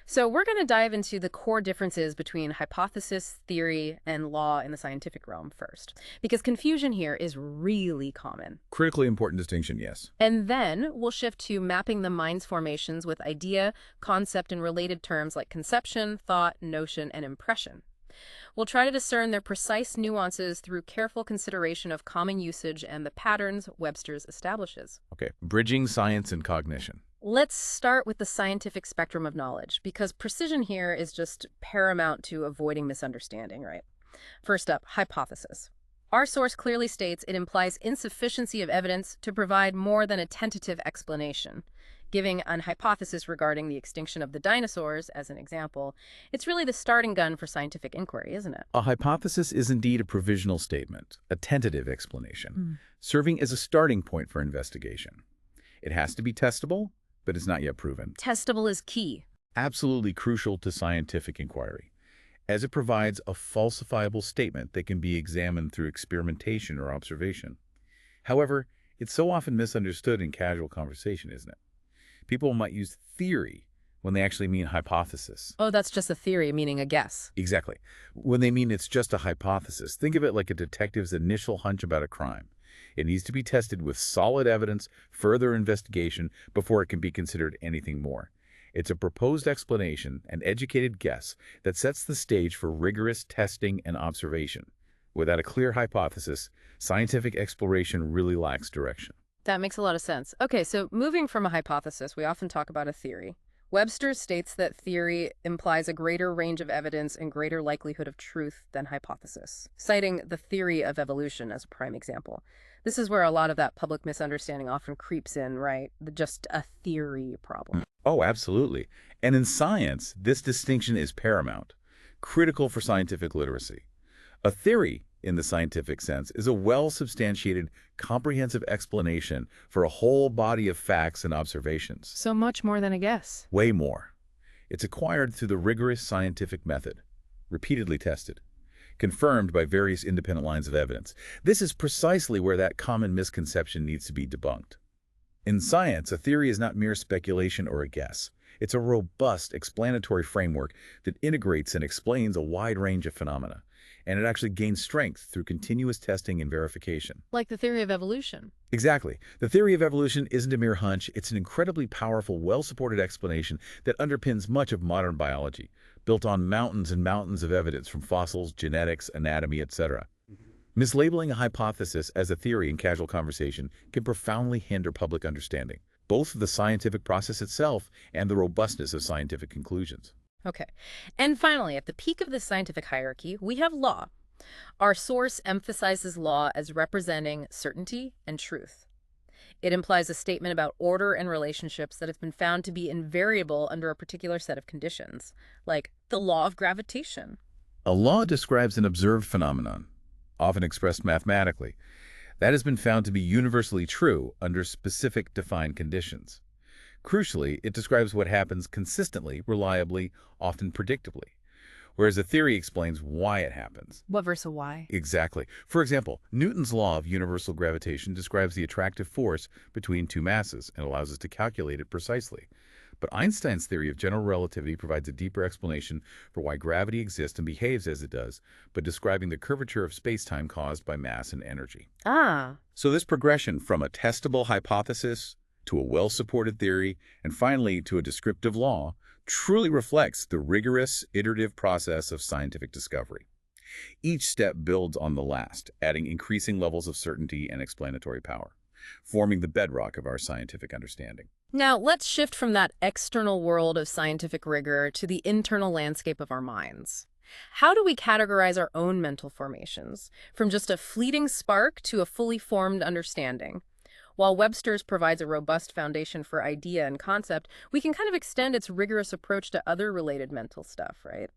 So we're going to dive into the core differences between hypothesis, theory, and law in the scientific realm first, because confusion here is really common.
Critically important distinction, yes.
And then we'll shift to mapping the mind's formations with idea, concept, and related terms like conception, thought, notion, and impression. We'll try to discern their precise nuances through careful consideration of common usage and the patterns Webster's establishes.
Okay, bridging science and cognition.
Let's start with the scientific spectrum of knowledge, because precision here is just paramount to avoiding misunderstanding, right? First up, hypothesis. Our source clearly states it implies insufficiency of evidence to provide more than a tentative explanation. Giving an hypothesis regarding the extinction of the dinosaurs, as an example, it's really the starting gun for scientific inquiry, isn't it?
A hypothesis is indeed a provisional statement, a tentative explanation, serving as a starting point for investigation. It has to be testable, but it's not yet proven.
Testable is key.
Absolutely crucial to scientific inquiry, as it provides a falsifiable statement that can be examined through experimentation or observation. However, it's so often misunderstood in casual conversation, isn't it? People might use theory when they actually mean hypothesis.
Oh, that's just a theory, meaning a guess.
Exactly. When they mean it's just a hypothesis, think of it like a detective's initial hunch about a crime. It needs to be tested with solid evidence, further investigation, before it can be considered anything more. It's a proposed explanation, an educated guess, that sets the stage for rigorous testing and observation. Without a clear hypothesis, scientific exploration really lacks direction.
That makes a lot of sense. Okay, so moving from a hypothesis, we often talk about a theory. Webster states that theory implies a greater range of evidence and greater likelihood of truth than hypothesis, citing the theory of evolution as a prime example. This is where a lot of that public misunderstanding often creeps in, right? Just a theory problem.
Oh, absolutely. And in science, this distinction is paramount, critical for scientific literacy. A theory, in the scientific sense, is a well-substantiated, comprehensive explanation for a whole body of facts and observations.
So much more than a guess.
Way more. It's acquired through the rigorous scientific method, repeatedly tested, confirmed by various independent lines of evidence. This is precisely where that common misconception needs to be debunked. In science, a theory is not mere speculation or a guess. It's a robust, explanatory framework that integrates and explains a wide range of phenomena, and it actually gains strength through continuous testing and verification.
Like the theory of evolution.
Exactly. The theory of evolution isn't a mere hunch. It's an incredibly powerful, well-supported explanation that underpins much of modern biology, built on mountains and mountains of evidence from fossils, genetics, anatomy, etc. Mislabeling a hypothesis as a theory in casual conversation can profoundly hinder public understanding, both of the scientific process itself and the robustness of scientific conclusions.
Okay. And finally, at the peak of this scientific hierarchy, we have law. Our source emphasizes law as representing certainty and truth. It implies a statement about order and relationships that have been found to be invariable under a particular set of conditions, like the law of gravitation.
A law describes an observed phenomenon, often expressed mathematically, that has been found to be universally true under specific defined conditions. Crucially, it describes what happens consistently, reliably, often predictably, whereas a theory explains why it happens.
What versus why?
Exactly. For example, Newton's law of universal gravitation describes the attractive force between two masses and allows us to calculate it precisely. But Einstein's theory of general relativity provides a deeper explanation for why gravity exists and behaves as it does, but describing the curvature of space-time caused by mass and energy.
Ah.
So this progression from a testable hypothesis to a well-supported theory, and finally to a descriptive law, truly reflects the rigorous, iterative process of scientific discovery. Each step builds on the last, adding increasing levels of certainty and explanatory power, forming the bedrock of our scientific understanding.
Now, let's shift from that external world of scientific rigor to the internal landscape of our minds. How do we categorize our own mental formations, from just a fleeting spark to a fully formed understanding? While Webster's provides a robust foundation for idea and concept, we can kind of extend its rigorous approach to other related mental stuff, right?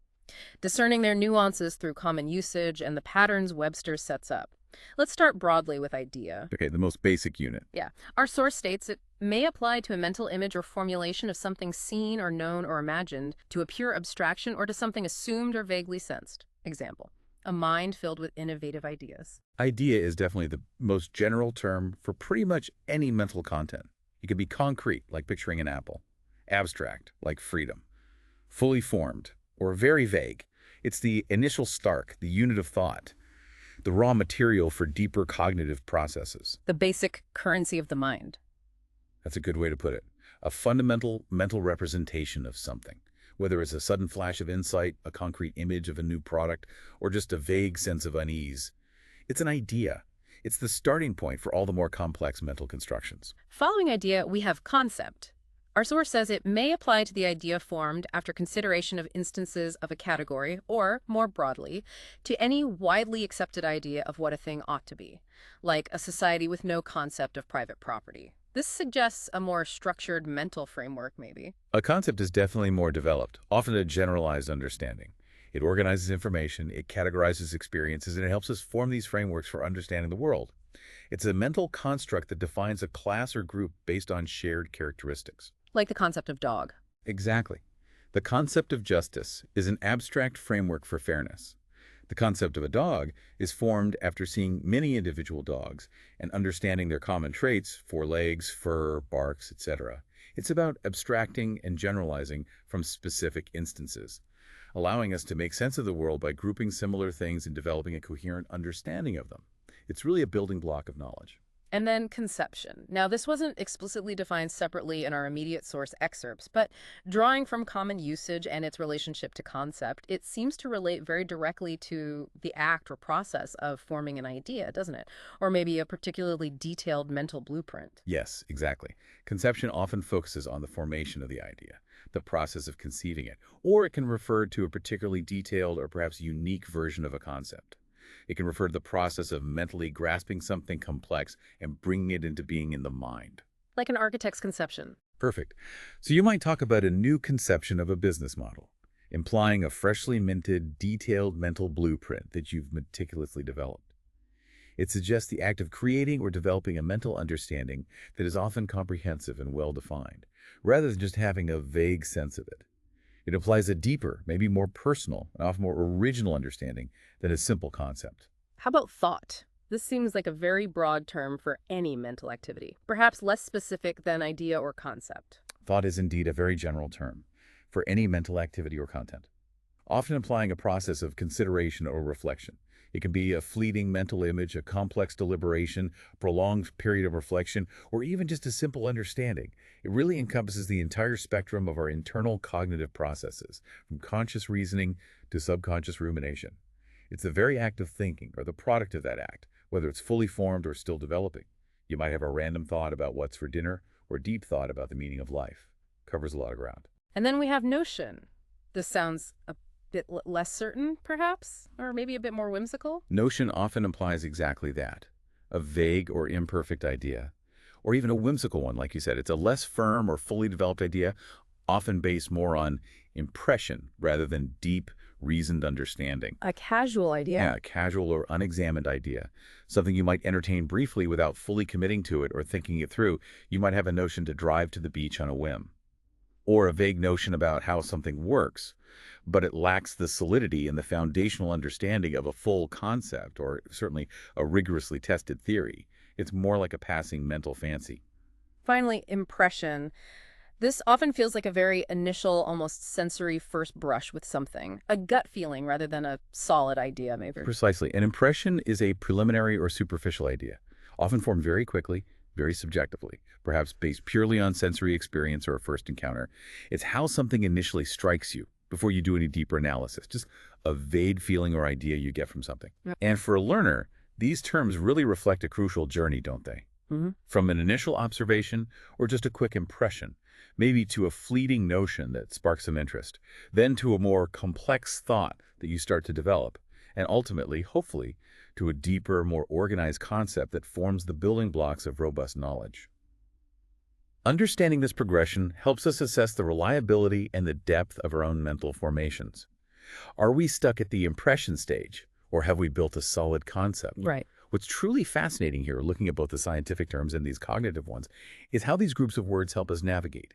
Discerning their nuances through common usage and the patterns Webster sets up. Let's start broadly with idea.
Okay, the most basic unit.
Yeah. Our source states it may apply to a mental image or formulation of something seen or known or imagined, to a pure abstraction, or to something assumed or vaguely sensed. Example: a mind filled with innovative ideas.
Idea is definitely the most general term for pretty much any mental content. It can be concrete, like picturing an apple, abstract, like freedom, fully formed, or very vague. It's the initial spark, the unit of thought, the raw material for deeper cognitive processes.
The basic currency of the mind.
That's a good way to put it. A fundamental mental representation of something, whether it's a sudden flash of insight, a concrete image of a new product, or just a vague sense of unease. It's an idea. It's the starting point for all the more complex mental constructions.
Following idea, we have concept. Our source says it may apply to the idea formed after consideration of instances of a category, or, more broadly, to any widely accepted idea of what a thing ought to be, like a society with no concept of private property. This suggests a more structured mental framework, maybe.
A concept is definitely more developed, often a generalized understanding. It organizes information, it categorizes experiences, and it helps us form these frameworks for understanding the world. It's a mental construct that defines a class or group based on shared characteristics.
Like the concept of dog.
Exactly. The concept of justice is an abstract framework for fairness. The concept of a dog is formed after seeing many individual dogs and understanding their common traits, four legs, fur, barks, etc. It's about abstracting and generalizing from specific instances, allowing us to make sense of the world by grouping similar things and developing a coherent understanding of them. It's really a building block of knowledge.
And then conception. Now, this wasn't explicitly defined separately in our immediate source excerpts, but drawing from common usage and its relationship to concept, it seems to relate very directly to the act or process of forming an idea, doesn't it? Or maybe a particularly detailed mental blueprint.
Yes, exactly. Conception often focuses on the formation of the idea, the process of conceiving it, or it can refer to a particularly detailed or perhaps unique version of a concept. It can refer to the process of mentally grasping something complex and bringing it into being in the mind.
Like an architect's conception.
Perfect. So you might talk about a new conception of a business model, implying a freshly minted, detailed mental blueprint that you've meticulously developed. It suggests the act of creating or developing a mental understanding that is often comprehensive and well-defined, rather than just having a vague sense of it. It implies a deeper, maybe more personal, and often more original understanding than a simple concept.
How about thought? This seems like a very broad term for any mental activity, perhaps less specific than idea or concept.
Thought is indeed a very general term for any mental activity or content, often implying a process of consideration or reflection. It can be a fleeting mental image, a complex deliberation, a prolonged period of reflection, or even just a simple understanding. It really encompasses the entire spectrum of our internal cognitive processes, from conscious reasoning to subconscious rumination. It's the very act of thinking, or the product of that act, whether it's fully formed or still developing. You might have a random thought about what's for dinner, or a deep thought about the meaning of life. Covers a lot of ground.
And then we have notion. This sounds a bit less certain, perhaps, or maybe a bit more whimsical.
Notion often implies exactly that, a vague or imperfect idea, or even a whimsical one, like you said. It's a less firm or fully developed idea, often based more on impression rather than deep, reasoned understanding.
A casual idea.
Yeah, a casual or unexamined idea, something you might entertain briefly without fully committing to it or thinking it through. You might have a notion to drive to the beach on a whim, or a vague notion about how something works, but it lacks the solidity and the foundational understanding of a full concept or certainly a rigorously tested theory. It's more like a passing mental fancy.
Finally, impression. This often feels like a very initial, almost sensory first brush with something, a gut feeling rather than a solid idea, maybe.
Precisely. An impression is a preliminary or superficial idea, often formed very quickly, very subjectively, perhaps based purely on sensory experience or a first encounter. It's how something initially strikes you before you do any deeper analysis, just a vague feeling or idea you get from something.
Yep.
And for a learner, these terms really reflect a crucial journey, don't they? From an initial observation or just a quick impression, maybe to a fleeting notion that sparks some interest, then to a more complex thought that you start to develop, and ultimately, hopefully, to a deeper, more organized concept that forms the building blocks of robust knowledge. Understanding this progression helps us assess the reliability and the depth of our own mental formations. Are we stuck at the impression stage, or have we built a solid concept?
Right.
What's truly fascinating here, looking at both the scientific terms and these cognitive ones, is how these groups of words help us navigate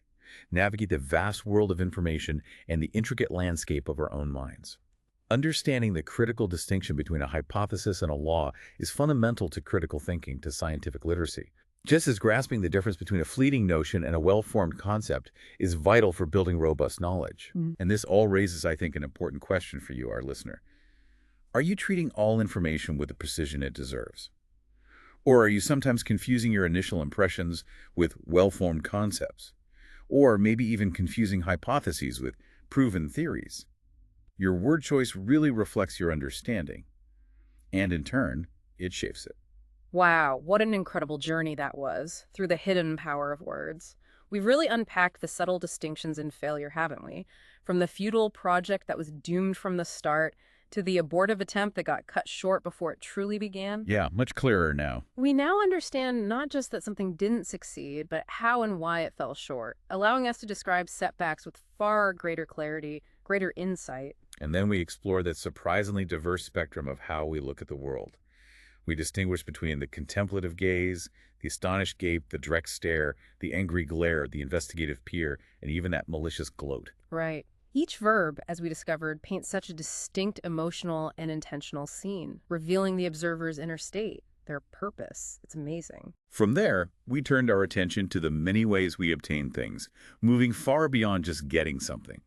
the vast world of information and the intricate landscape of our own minds. Understanding the critical distinction between a hypothesis and a law is fundamental to critical thinking, to scientific literacy. Just as grasping the difference between a fleeting notion and a well-formed concept is vital for building robust knowledge. And this all raises, I think, an important question for you, our listener. Are you treating all information with the precision it deserves? Or are you sometimes confusing your initial impressions with well-formed concepts? Or maybe even confusing hypotheses with proven theories? Your word choice really reflects your understanding, and in turn, it shapes it.
Wow, what an incredible journey that was, through the hidden power of words. We've really unpacked the subtle distinctions in failure, haven't we? From the futile project that was doomed from the start, to the abortive attempt that got cut short before it truly began.
Yeah, much clearer now.
We now understand not just that something didn't succeed, but how and why it fell short, allowing us to describe setbacks with far greater clarity, greater insight.
And then we explore that surprisingly diverse spectrum of how we look at the world. We distinguish between the contemplative gaze, the astonished gape, the direct stare, the angry glare, the investigative peer, and even that malicious gloat.
Right. Each verb, as we discovered, paints such a distinct emotional and intentional scene, revealing the observer's inner state, their purpose. It's amazing.
From there, we turned our attention to the many ways we obtain things, moving far beyond just getting something.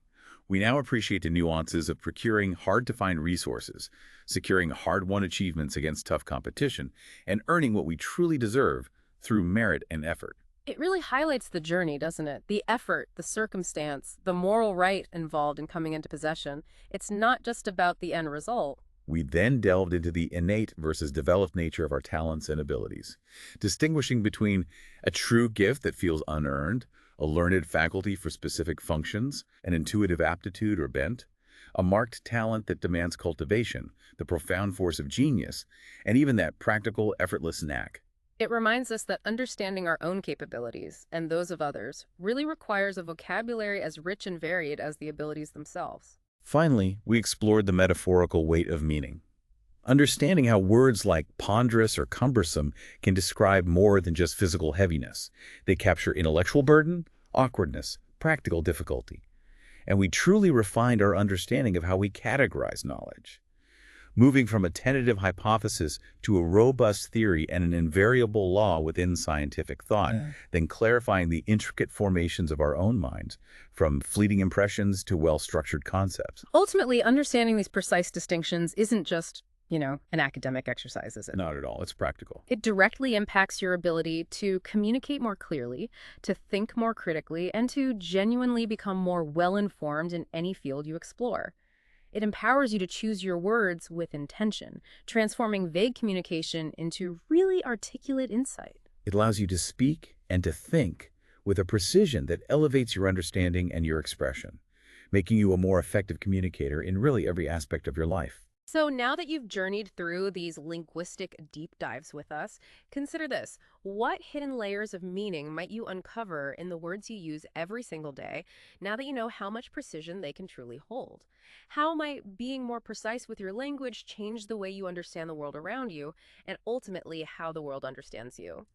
We now appreciate the nuances of procuring hard-to-find resources, securing hard-won achievements against tough competition, and earning what we truly deserve through merit and effort.
It really highlights the journey, doesn't it? The effort, the circumstance, the moral right involved in coming into possession. It's not just about the end result.
We then delved into the innate versus developed nature of our talents and abilities, distinguishing between a true gift that feels unearned, a learned faculty for specific functions, an intuitive aptitude or bent, a marked talent that demands cultivation, the profound force of genius, and even that practical, effortless knack.
It reminds us that understanding our own capabilities and those of others really requires a vocabulary as rich and varied as the abilities themselves.
Finally, we explored the metaphorical weight of meaning, understanding how words like ponderous or cumbersome can describe more than just physical heaviness. They capture intellectual burden, awkwardness, practical difficulty. And we truly refined our understanding of how we categorize knowledge, moving from a tentative hypothesis to a robust theory and an invariable law within scientific thought, then clarifying the intricate formations of our own minds, from fleeting impressions to well-structured concepts.
Ultimately, understanding these precise distinctions isn't just, an academic exercise, is it?
Not at all. It's practical.
It directly impacts your ability to communicate more clearly, to think more critically, and to genuinely become more well-informed in any field you explore. It empowers you to choose your words with intention, transforming vague communication into really articulate insight.
It allows you to speak and to think with a precision that elevates your understanding and your expression, making you a more effective communicator in really every aspect of your life.
So now that you've journeyed through these linguistic deep dives with us, consider this. What hidden layers of meaning might you uncover in the words you use every single day, now that you know how much precision they can truly hold? How might being more precise with your language change the way you understand the world around you, and ultimately how the world understands you?